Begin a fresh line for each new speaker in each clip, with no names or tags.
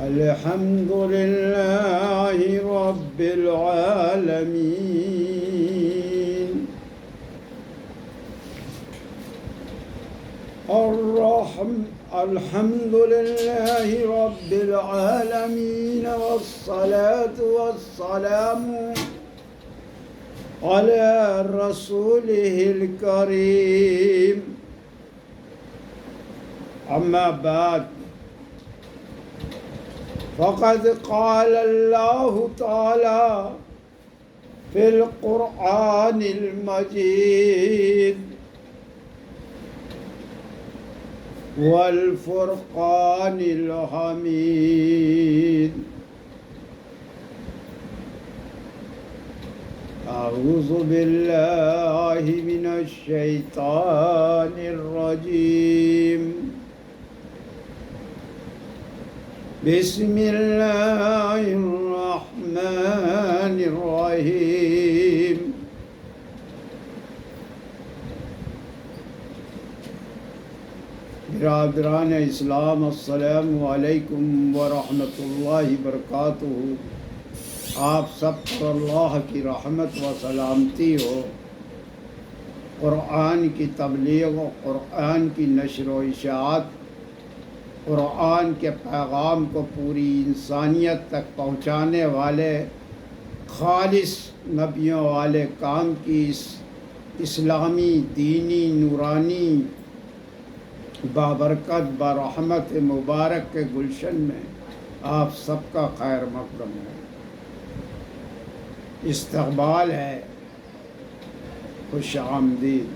الحمد لله رب العالمين الحمد لله رب العالمين والصلاة والسلام على رسوله الكريم أما بعد فقد قال الله تعالى في القرآن المجيد والفرقان الحميد أعوذ بالله من الشيطان الرجيم بسم الله الرحمن الرحيم برادران اسلام، السلام علیکم ورحمۃ اللہ وبرکاتہ۔ آپ سب پر اللہ کی رحمت و سلامتی ہو۔ قرآن کی تبلیغ و قرآن کی نشر و اشاعت، قرآن کے پیغام کو پوری انسانیت تک پہنچانے والے خالص نبیوں والے کام کی اس اسلامی، دینی، نورانی، بابرکت، برحمت مبارک کے گلشن میں آپ سب کا خیر مقدم ہے، استقبال ہے، خوش آمدید۔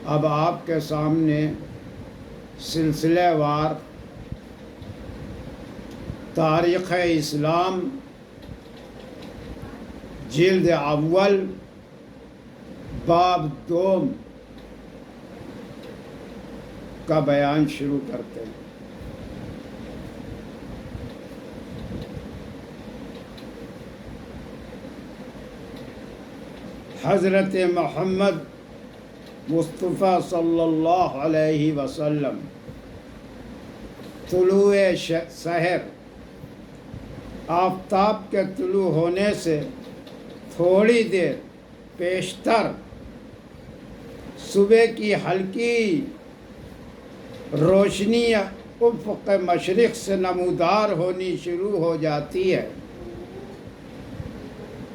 اب آپ کے سامنے سلسلہ وار تاریخ اسلام جلد اول باب دوم کا بیان شروع کرتے ہیں۔ حضرت محمد مصطفیٰ صلی اللہ علیہ وسلم طلوع سحر، آفتاب کے طلوع ہونے سے تھوڑی دیر پیشتر صبح کی ہلکی روشنی افق مشرق سے نمودار ہونی شروع ہو جاتی ہے۔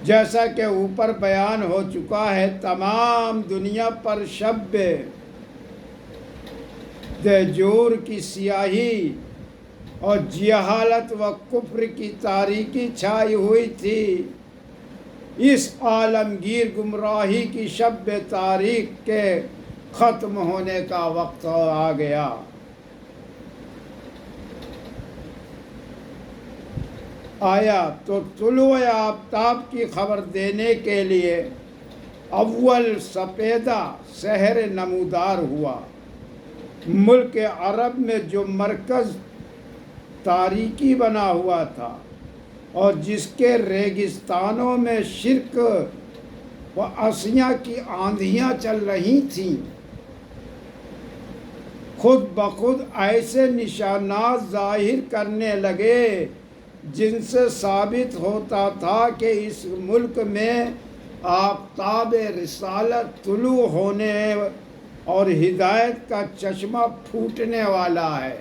جیسا کہ اوپر بیان ہو چکا ہے، تمام دنیا پر شب دجور کی سیاہی اور جہالت و کفر کی تاریکی چھائی ہوئی تھی۔ اس عالمگیر گمراہی کی شب تاریک کے ختم ہونے کا وقت آ گیا۔ آیا تو طلوع آفتاب کی خبر دینے کے لیے اول سپیدہ سحر نمودار ہوا۔ ملک عرب میں جو مرکز تاریکی بنا ہوا تھا اور جس کے ریگستانوں میں شرک و عصیاں کی آندھیاں چل رہی تھیں، خود بخود ایسے نشانات ظاہر کرنے لگے جن سے ثابت ہوتا تھا کہ اس ملک میں آفتاب رسالت طلوع ہونے اور ہدایت کا چشمہ پھوٹنے والا ہے۔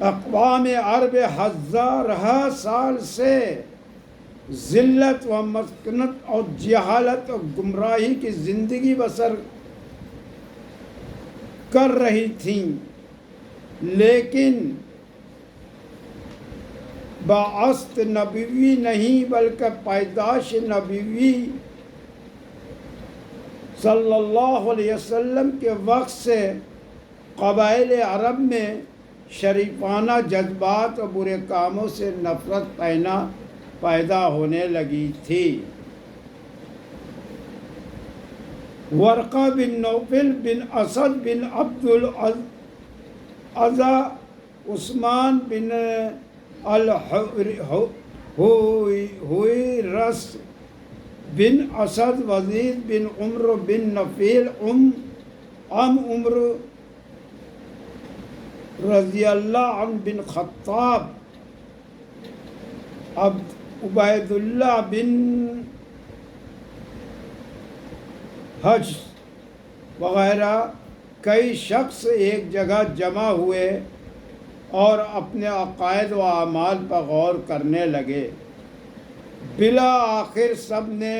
اقوام عرب ہزارہ سال سے ذلت و مسکنت اور جہالت و گمراہی کی زندگی بسر کر رہی تھیں، لیکن بعثت نبوی نہیں بلکہ پیدائش نبوی صلی اللہ علیہ وسلم کے وقت سے قبائل عرب میں شریفانہ جذبات و برے کاموں سے نفرت پیدا ہونے لگی تھی۔ ورقہ بن نوفل بن اسد بن عبد العزا، عثمان بن الحویرث بن اسد، وزید بن عمر بن نفیل، عمر رضی اللہ عنہ بن خطاب، عبید اللہ بن حج وغیرہ کئی شخص ایک جگہ جمع ہوئے اور اپنے عقائد و اعمال پر غور کرنے لگے۔ بالآخر سب نے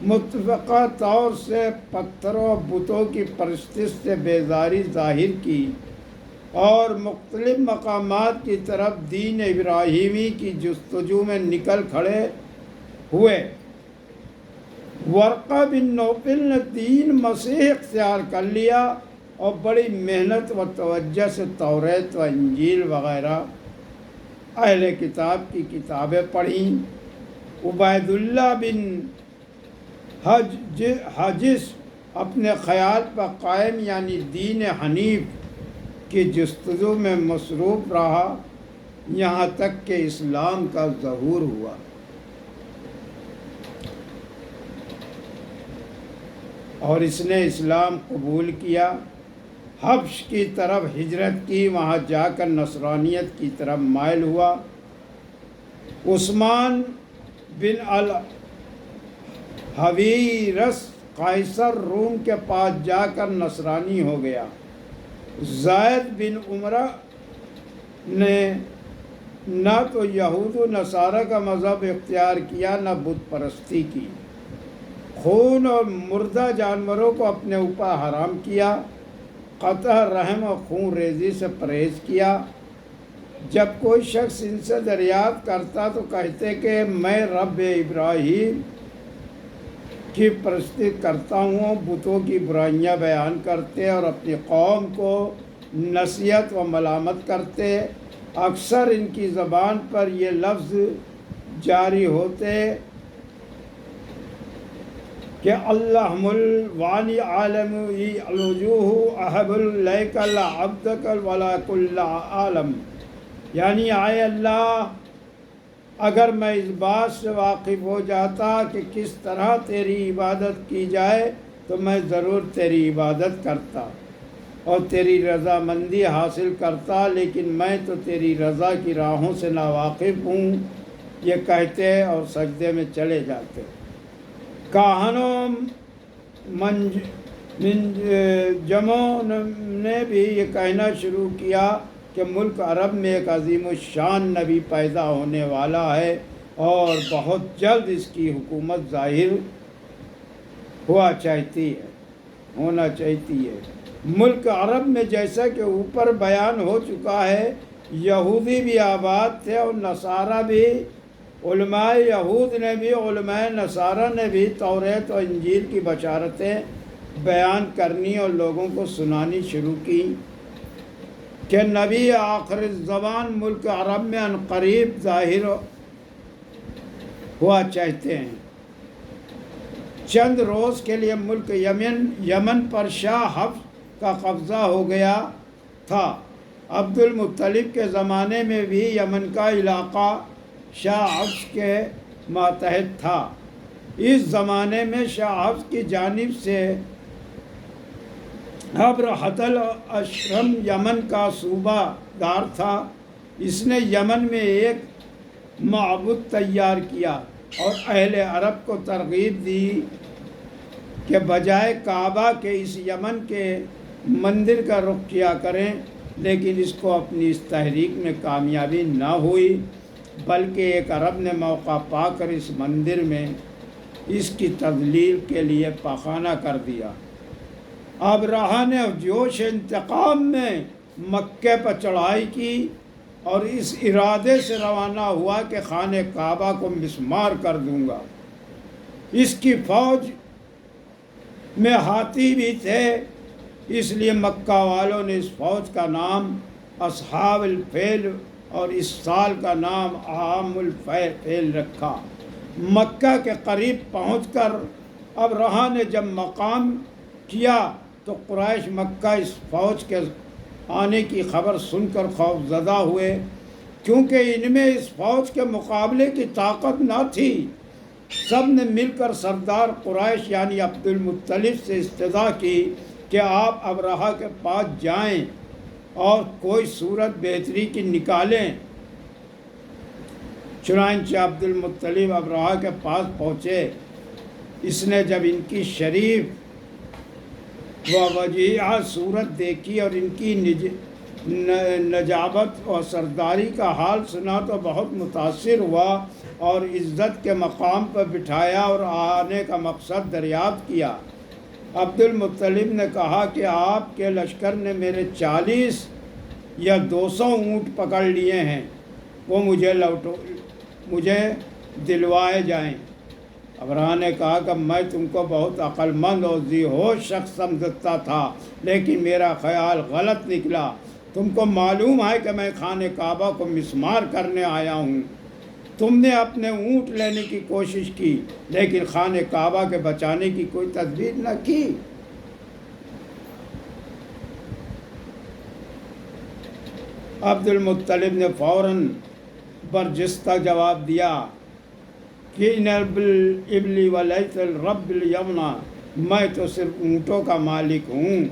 متفقہ طور سے پتھروں و بتوں کی پرستش سے بیزاری ظاہر کی اور مختلف مقامات کی طرف دین ابراہیمی کی جستجو میں نکل کھڑے ہوئے۔ ورقہ بن نوفل نے دین مسیح اختیار کر لیا اور بڑی محنت و توجہ سے توریت و انجیل وغیرہ اہل کتاب کی کتابیں پڑھیں۔ عبید اللہ بن حجس اپنے خیال پر قائم یعنی دین حنیف کی جستجو میں مصروف رہا، یہاں تک کہ اسلام کا ظہور ہوا۔ اور اس نے اسلام قبول کیا، حبش کی طرف ہجرت کی، وہاں جا کر نصرانیت کی طرف مائل ہوا۔ عثمان بن الحویرث قیصر روم کے پاس جا کر نصرانی ہو گیا۔ زید بن عمرہ نے نہ تو یہود و نصارہ کا مذہب اختیار کیا نہ بت پرستی کی۔ خون اور مردہ جانوروں کو اپنے اوپر حرام کیا، قطع رحم اور خون ریزی سے پرہیز کیا۔ جب کوئی شخص ان سے دریافت کرتا تو کہتے کہ میں رب ابراہیم کی پرستی کرتا ہوں، بتوں کی برائیاں بیان کرتے اور اپنی قوم کو نصیحت و ملامت کرتے۔ اکثر ان کی زبان پر یہ لفظ جاری ہوتے کہ اللہم الوانی عالم الوجوہ احب الیک عبدک ولا کل عالم، یعنی آئے اللہ اگر میں اس بات سے واقف ہو جاتا کہ کس طرح تیری عبادت کی جائے تو میں ضرور تیری عبادت کرتا اور تیری رضامندی حاصل کرتا، لیکن میں تو تیری رضا کی راہوں سے ناواقف ہوں، یہ کہتے اور سجدے میں چلے جاتے۔ کاہنوں منجموں نے بھی یہ کہنا شروع کیا کہ ملک عرب میں ایک عظیم الشان نبی پیدا ہونے والا ہے اور بہت جلد اس کی حکومت ظاہر ہونا چاہتی ہے۔ ملک عرب میں جیسا کہ اوپر بیان ہو چکا ہے، یہودی بھی آباد تھے اور نصارہ بھی۔ علماء یہود نے بھی علماء نصارہ نے بھی توریت و انجیل کی بشارتیں بیان کرنی اور لوگوں کو سنانی شروع کی کہ نبی آخر الزمان ملک عرب میں عنقریب ظاہر ہوا چاہتے ہیں۔ چند روز کے لیے ملک یمن پر شاہ حفص کا قبضہ ہو گیا تھا۔ عبد المطلب کے زمانے میں بھی یمن کا علاقہ شاہ حفص کے ماتحت تھا۔ اس زمانے میں شاہ حفص کی جانب سے ابرہۃ الاشرم یمن کا صوبہ دار تھا۔ اس نے یمن میں ایک معبد تیار کیا اور اہل عرب کو ترغیب دی کہ بجائے کعبہ کے اس یمن کے مندر کا رخ کیا کریں، لیکن اس کو اپنی اس تحریک میں کامیابی نہ ہوئی، بلکہ ایک عرب نے موقع پا کر اس مندر میں اس کی تذلیل کے لیے پاخانہ کر دیا۔ ابرہہ نے جوش انتقام میں مکے پر چڑھائی کی اور اس ارادے سے روانہ ہوا کہ خانہ کعبہ کو مسمار کر دوں گا۔ اس کی فوج میں ہاتھی بھی تھے، اس لیے مکہ والوں نے اس فوج کا نام اصحاب الفیل اور اس سال کا نام عام الفیل رکھا۔ مکہ کے قریب پہنچ کر ابرہہ نے جب مقام کیا تو قریش مکہ اس فوج کے آنے کی خبر سن کر خوف زدہ ہوئے، کیونکہ ان میں اس فوج کے مقابلے کی طاقت نہ تھی۔ سب نے مل کر سردار قریش یعنی عبد المطلب سے استدعا کی کہ آپ ابرہہ کے پاس جائیں اور کوئی صورت بہتری کی نکالیں۔ چنانچہ عبد المطلب ابرہہ کے پاس پہنچے۔ اس نے جب ان کی شریف و وجیعہ صورت دیکھی اور ان کی نجابت اور سرداری کا حال سنا تو بہت متاثر ہوا اور عزت کے مقام پر بٹھایا اور آنے کا مقصد دریافت کیا۔ عبد المطلب نے کہا کہ آپ کے لشکر نے میرے 40 یا 200 اونٹ پکڑ لیے ہیں، وہ مجھے دلوائے جائیں۔ ابرہہ نے کہا کہ میں تم کو بہت عقل مند اور ذی ہوش شخص سمجھتا تھا، لیکن میرا خیال غلط نکلا۔ تم کو معلوم ہے کہ میں خانہ کعبہ کو مسمار کرنے آیا ہوں۔ تم نے اپنے اونٹ لینے کی کوشش کی، لیکن خانہ کعبہ کے بچانے کی کوئی تدبیر نہ کی۔ عبد المطلب نے فوراً برجستہ جواب دیا کہ ان الابل ولیس الرب الیمنا، میں تو صرف اونٹوں کا مالک ہوں،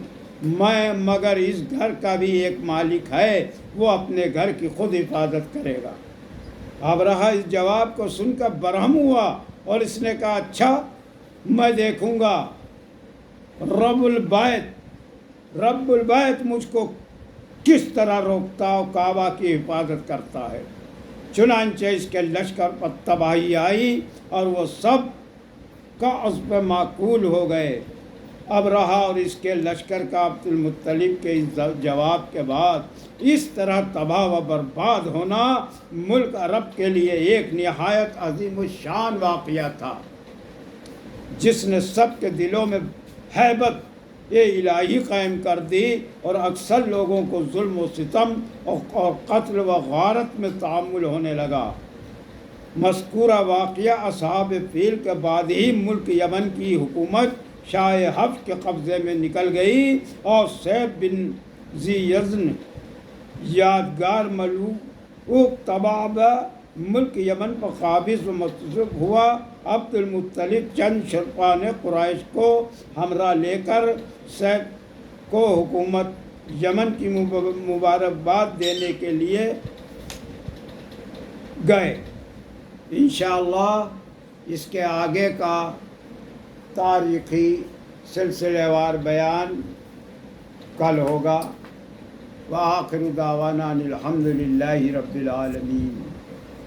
مگر اس گھر کا بھی ایک مالک ہے، وہ اپنے گھر کی خود حفاظت کرے گا۔ ابرہہ اس جواب کو سن کر برہم ہوا اور اس نے کہا اچھا، میں دیکھوں گا رب البیت مجھ کو کس طرح روکتا اور کعبہ کی حفاظت کرتا ہے۔ چنانچہ اس کے لشکر پر تباہی آئی اور وہ سب کا اس پہ معقول ہو گئے۔ ابرہہ اور اس کے لشکر کا عبد المطلب کے اس جواب کے بعد اس طرح تباہ و برباد ہونا ملک عرب کے لیے ایک نہایت عظیم الشان واقعہ تھا، جس نے سب کے دلوں میں ہیبت الہی قائم کر دی اور اکثر لوگوں کو ظلم و ستم اور قتل و غارت میں تعامل ہونے لگا۔ مذکورہ واقعہ اصحاب فیل کے بعد ہی ملک یمن کی حکومت شاہ حفص کے قبضے میں نکل گئی اور سیف بن ذی یزن یادگار ملوک تبابہ ملک یمن پر قابض و منتصب ہوا۔ عبد المطلب چند شرفاء نے قریش کو ہمراہ لے کر سیف کو حکومت یمن کی مبارکباد دینے کے لیے گئے۔ انشاءاللہ اس کے آگے کا تاریخی سلسلہ وار بیان کل ہوگا۔ وآخر دعوانا الحمد للہ رب العالمین۔